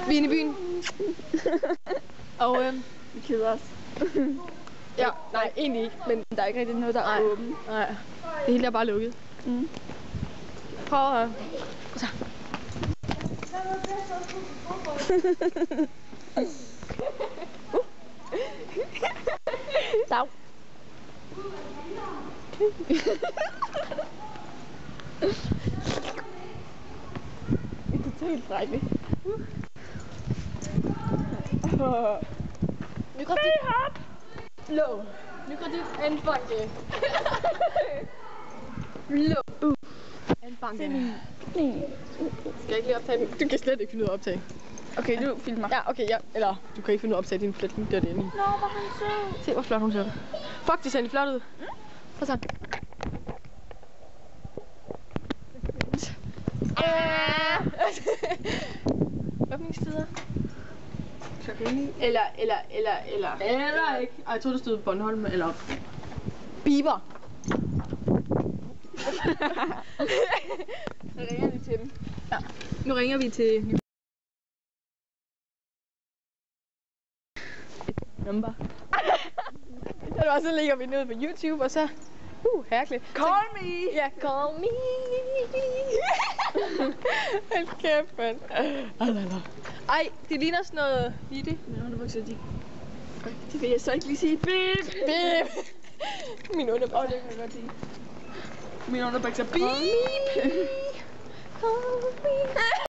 Vi er inde i byen. Og Vi keder os. ja, nej, egentlig ikke. Men Der er ikke rigtig noget, der er åbent. nej. Det hele er bare lukket. Prøv at... Så. Dag. Det er totalt frækket. Nykredit. Lå. Nykredit er en bank. Lå. En bank. Skal jeg ikke lige optage den? Du kan slet ikke finde ud af at optage. Okay, du filmer. Ja, okay, ja. Eller, du kan ikke finde ud af at optage din flætning. Det er det inde i. Nå, hvor han sød. Se, hvor flot hun ser ud. Fuck, det ser egentlig flot ud. Prøv så. Åbningstider. Eller. Eller ikke. Ej, jeg troede, der stod Bornholm eller Biber. Så ringer vi til dem. Ja. Nu ringer vi til number. Og så lægger vi ned på YouTube, og så... herligt. Call me! Ja, call me! Hold kæft, mand. Ej, det ligner sådan noget... Lige det. Min underbukser, det vil jeg så ikke lige sige. Bip! Bip! Min underbukser. Det kan jeg godt sige. Min underbukser. Bip! Call me!